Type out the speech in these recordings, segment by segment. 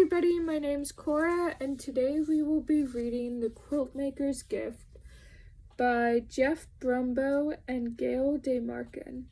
everybody, my name's Cora, and today we will be reading The Quiltmaker's Gift by Jeff Brumbeau and Gail de Marcken.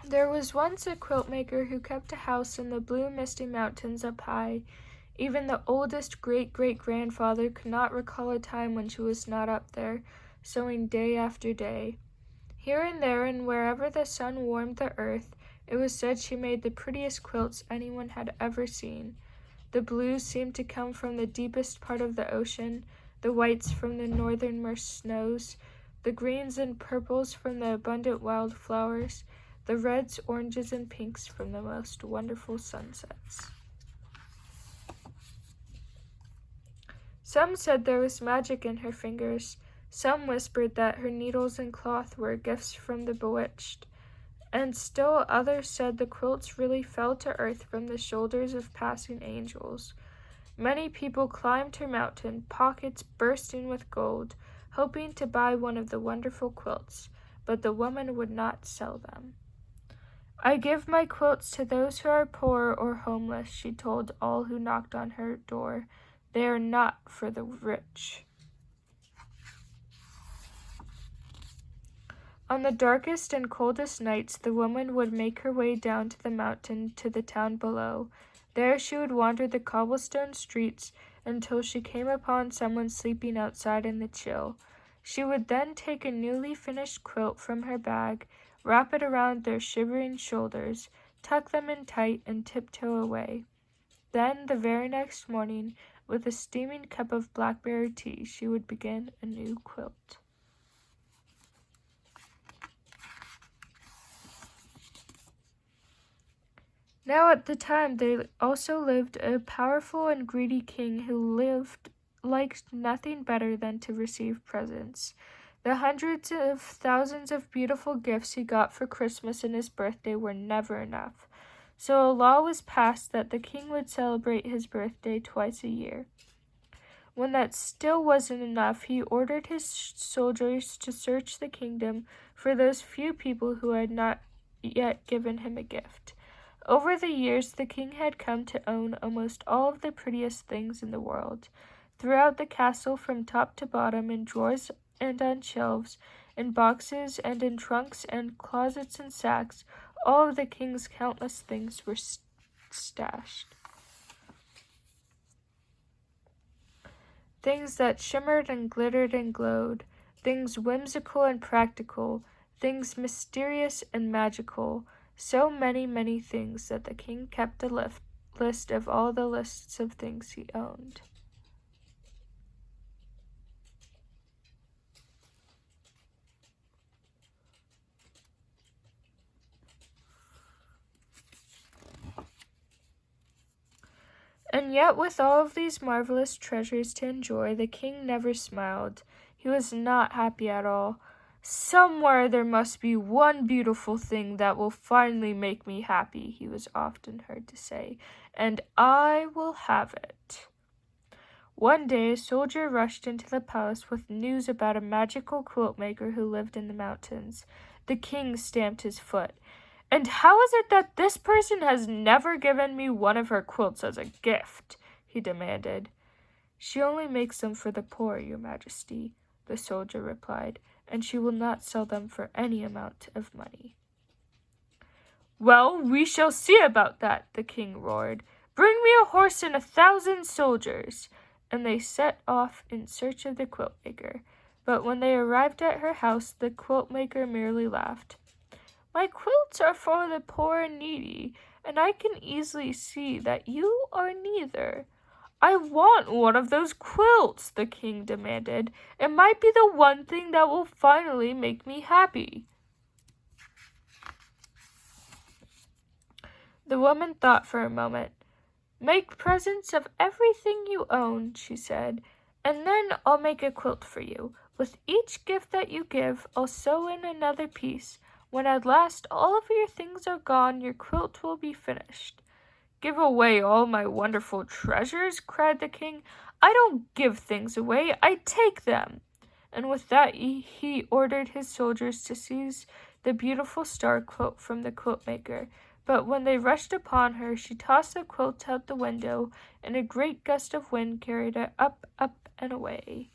There was once a quiltmaker who kept a house in the blue misty mountains up high. Even the oldest great-great-grandfather could not recall a time when she was not up there, sewing day after day. Here and there, and wherever the sun warmed the earth, it was said she made the prettiest quilts anyone had ever seen. The blues seemed to come from the deepest part of the ocean, the whites from the northernmost snows, the greens and purples from the abundant wild flowers, the reds, oranges, and pinks from the most wonderful sunsets. Some said there was magic in her fingers. Some whispered that her needles and cloth were gifts from the bewitched. And still others said the quilts really fell to earth from the shoulders of passing angels. Many people climbed her mountain, pockets bursting with gold, hoping to buy one of the wonderful quilts, but the woman would not sell them. "I give my quilts to those who are poor or homeless," she told all who knocked on her door. "They are not for the rich." On the darkest and coldest nights, the woman would make her way down to the mountain to the town below. There she would wander the cobblestone streets until she came upon someone sleeping outside in the chill. She would then take a newly finished quilt from her bag, wrap it around their shivering shoulders, tuck them in tight, and tiptoe away. Then, the very next morning, with a steaming cup of blackberry tea, she would begin a new quilt. Now at the time there also lived a powerful and greedy king who liked nothing better than to receive presents. The hundreds of thousands of beautiful gifts he got for Christmas and his birthday were never enough. So a law was passed that the king would celebrate his birthday twice a year. When that still wasn't enough, he ordered his soldiers to search the kingdom for those few people who had not yet given him a gift. Over the years, the king had come to own almost all of the prettiest things in the world. Throughout the castle, from top to bottom, in drawers and on shelves, in boxes and in trunks and closets and sacks, all of the king's countless things were stashed. Things that shimmered and glittered and glowed, things whimsical and practical, things mysterious and magical, so many, many things that the king kept a list of all the lists of things he owned. And yet, with all of these marvelous treasures to enjoy, the king never smiled. He was not happy at all. "Somewhere there must be one beautiful thing that will finally make me happy," he was often heard to say, "and I will have it." One day a soldier rushed into the palace with news about a magical quiltmaker who lived in the mountains. The king stamped his foot. "And how is it that this person has never given me one of her quilts as a gift?" he demanded. "She only makes them for the poor, your majesty," the soldier replied, "and she will not sell them for any amount of money." "Well, we shall see about that," the king roared. "Bring me a horse and 1,000 soldiers." And they set off in search of the quiltmaker. But when they arrived at her house, the quiltmaker merely laughed. "My quilts are for the poor and needy, and I can easily see that you are neither." "I want one of those quilts," the king demanded. "It might be the one thing that will finally make me happy." The woman thought for a moment. "Make presents of everything you own," she said, "and then I'll make a quilt for you. With each gift that you give, I'll sew in another piece. When at last all of your things are gone, your quilt will be finished." Give away all my wonderful treasures?" cried the king. "I don't give things away, I take them." And with that he ordered his soldiers to seize the beautiful star quilt from the quiltmaker. But when they rushed upon her, she tossed the quilt out the window, and a great gust of wind carried it up, up, and away.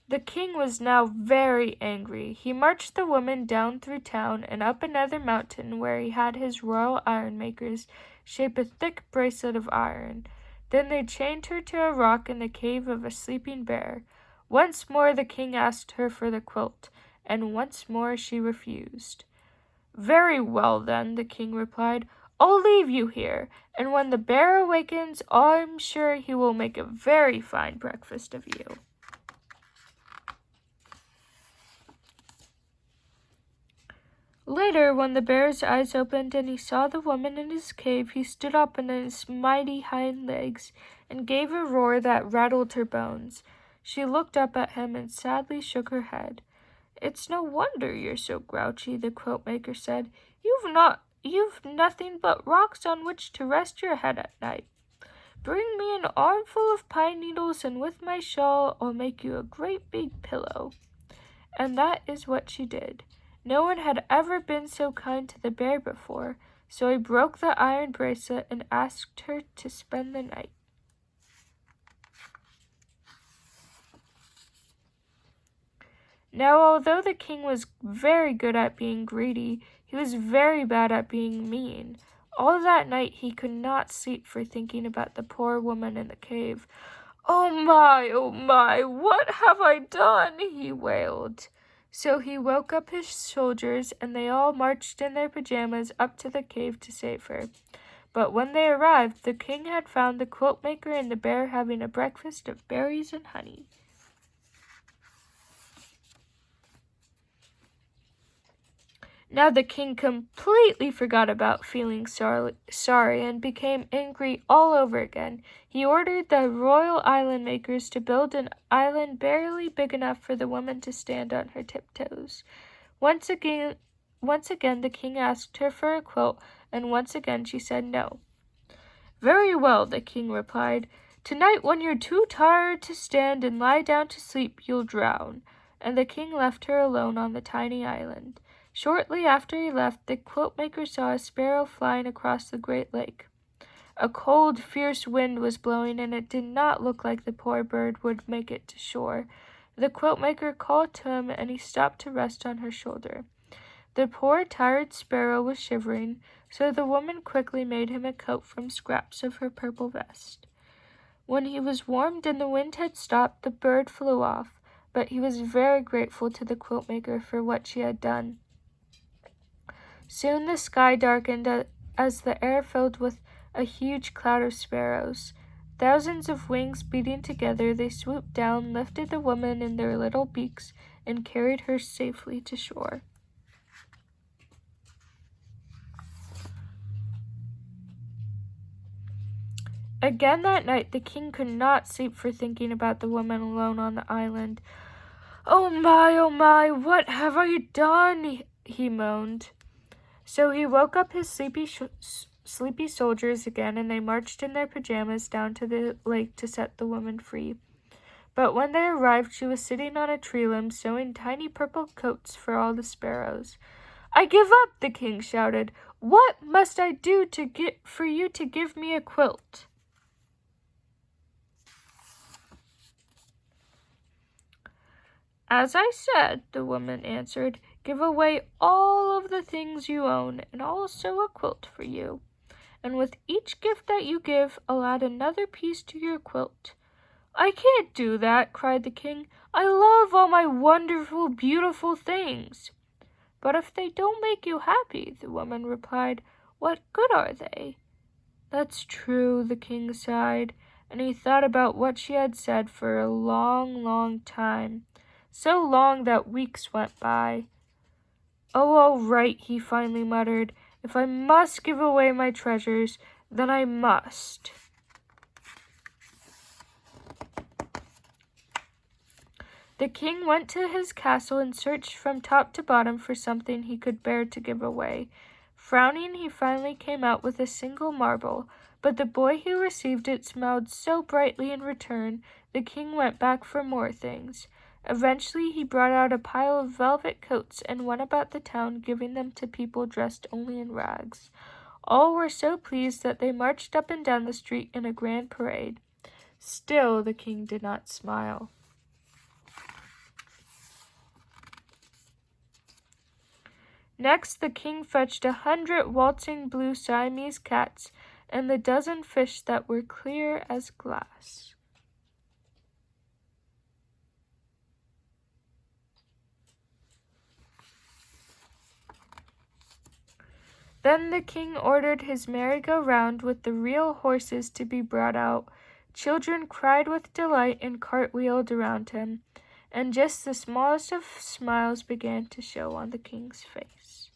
The king was now very angry. He marched the woman down through town and up another mountain, where he had his royal iron makers shape a thick bracelet of iron. Then they chained her to a rock in the cave of a sleeping bear. Once more the king asked her for the quilt, and once more she refused. "Very well, then," the king replied, "I'll leave you here, and when the bear awakens, I'm sure he will make a very fine breakfast of you." Later, when the bear's eyes opened and he saw the woman in his cave, he stood up on his mighty hind legs and gave a roar that rattled her bones. She looked up at him and sadly shook her head. "It's no wonder you're so grouchy," the quiltmaker said. You've nothing but rocks on which to rest your head at night. Bring me an armful of pine needles, and with my shawl I'll make you a great big pillow." And that is what she did. No one had ever been so kind to the bear before, so he broke the iron bracelet and asked her to spend the night. Now, although the king was very good at being greedy, he was very bad at being mean. All that night he could not sleep for thinking about the poor woman in the cave. Oh my, what have I done?" he wailed. So he woke up his soldiers, and they all marched in their pajamas up to the cave to save her. But when they arrived, the king had found the quiltmaker and the bear having a breakfast of berries and honey. Now the king completely forgot about feeling sorry and became angry all over again. He ordered the royal island makers to build an island barely big enough for the woman to stand on her tiptoes. Once again the king asked her for a quilt, and once again she said no. "Very well," the king replied. "Tonight, when you're too tired to stand and lie down to sleep, you'll drown." And the king left her alone on the tiny island. Shortly after he left, the quiltmaker saw a sparrow flying across the great lake. A cold, fierce wind was blowing, and it did not look like the poor bird would make it to shore. The quiltmaker called to him, and he stopped to rest on her shoulder. The poor, tired sparrow was shivering, so the woman quickly made him a coat from scraps of her purple vest. When he was warmed and the wind had stopped, the bird flew off, but he was very grateful to the quiltmaker for what she had done. Soon the sky darkened as the air filled with a huge cloud of sparrows. Thousands of wings beating together, they swooped down, lifted the woman in their little beaks, and carried her safely to shore. Again that night the king could not sleep for thinking about the woman alone on the island. Oh my, what have I done?" he moaned. So he woke up his sleepy soldiers again, and they marched in their pajamas down to the lake to set the woman free. But when they arrived, she was sitting on a tree limb, sewing tiny purple coats for all the sparrows. "I give up," the king shouted. "What must I do for you to give me a quilt?" "As I said," the woman answered, "give away all of the things you own, and I'll sew a quilt for you. And with each gift that you give, I'll add another piece to your quilt." "I can't do that," cried the king. "I love all my wonderful, beautiful things." "But if they don't make you happy," the woman replied, "what good are they?" "That's true," the king sighed, and he thought about what she had said for a long, long time. So long that weeks went by. "Oh, all right," he finally muttered. "If I must give away my treasures, then I must." The king went to his castle and searched from top to bottom for something he could bear to give away. Frowning, he finally came out with a single marble, but the boy who received it smiled so brightly in return, the king went back for more things. Eventually he brought out a pile of velvet coats and went about the town giving them to people dressed only in rags. All were so pleased that they marched up and down the street in a grand parade. Still the king did not smile. Next the king fetched 100 waltzing blue Siamese cats and the dozen fish that were clear as glass. Then the king ordered his merry-go-round with the real horses to be brought out. Children cried with delight and cartwheeled around him, and just the smallest of smiles began to show on the king's face.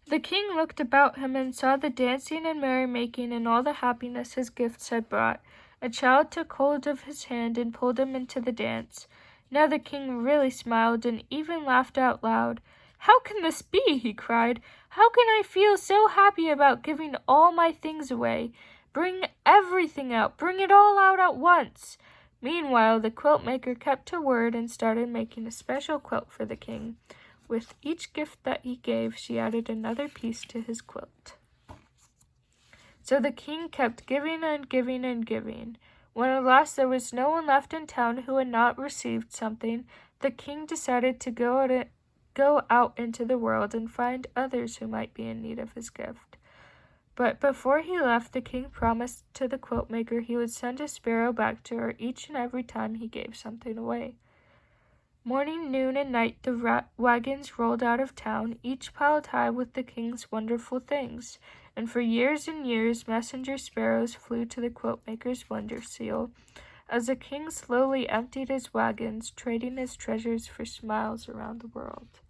The king looked about him and saw the dancing and merrymaking and all the happiness his gifts had brought. A child took hold of his hand and pulled him into the dance. Now the king really smiled and even laughed out loud. "How can this be?" he cried. "How can I feel so happy about giving all my things away? Bring everything out. Bring it all out at once." Meanwhile, the quiltmaker kept to word and started making a special quilt for the king. With each gift that he gave, she added another piece to his quilt. So the king kept giving and giving and giving. When at last there was no one left in town who had not received something, the king decided to go out into the world and find others who might be in need of his gift. But before he left, the king promised to the quiltmaker he would send a sparrow back to her each and every time he gave something away. Morning, noon, and night the wagons rolled out of town, each piled high with the king's wonderful things, and for years and years messenger sparrows flew to the quiltmaker's window sill, as the king slowly emptied his wagons, trading his treasures for smiles around the world.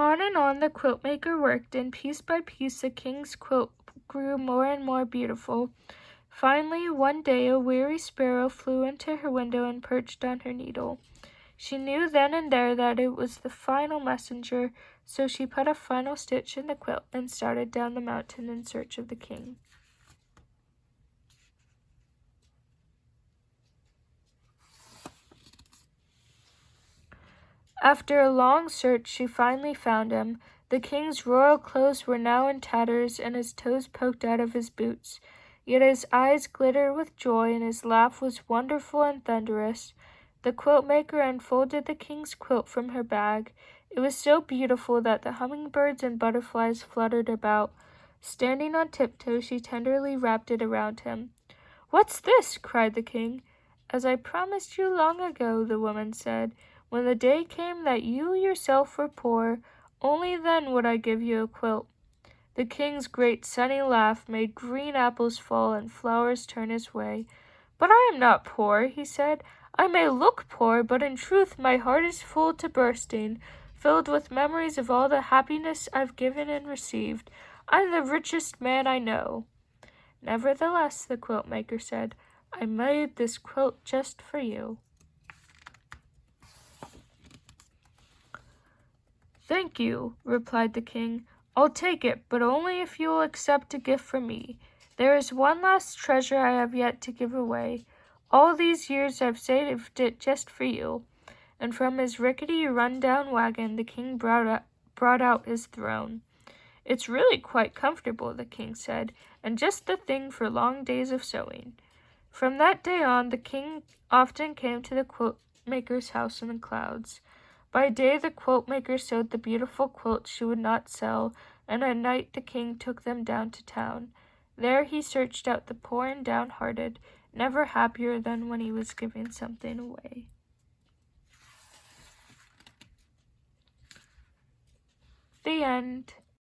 On and on the quiltmaker worked, and piece by piece the king's quilt grew more and more beautiful. Finally, one day a weary sparrow flew into her window and perched on her needle. She knew then and there that it was the final messenger, so she put a final stitch in the quilt and started down the mountain in search of the king. After a long search, she finally found him. The king's royal clothes were now in tatters, and his toes poked out of his boots. Yet his eyes glittered with joy, and his laugh was wonderful and thunderous. The quiltmaker unfolded the king's quilt from her bag. It was so beautiful that the hummingbirds and butterflies fluttered about. Standing on tiptoe, she tenderly wrapped it around him. "What's this?" cried the king. "As I promised you long ago," the woman said. "When the day came that you yourself were poor, only then would I give you a quilt." The king's great sunny laugh made green apples fall and flowers turn his way. "But I am not poor," he said. "I may look poor, but in truth my heart is full to bursting, filled with memories of all the happiness I've given and received. I'm the richest man I know." "Nevertheless," the quiltmaker said, "I made this quilt just for you." "Thank you," replied the king. "I'll take it, but only if you will accept a gift from me. There is one last treasure I have yet to give away. All these years I've saved it just for you." And from his rickety, run-down wagon, the king brought out his throne. "It's really quite comfortable," the king said, "and just the thing for long days of sewing." From that day on, the king often came to the quiltmaker's house in the clouds. By day the quiltmaker sewed the beautiful quilt she would not sell, and at night the king took them down to town. There he searched out the poor and downhearted, never happier than when he was giving something away. The end.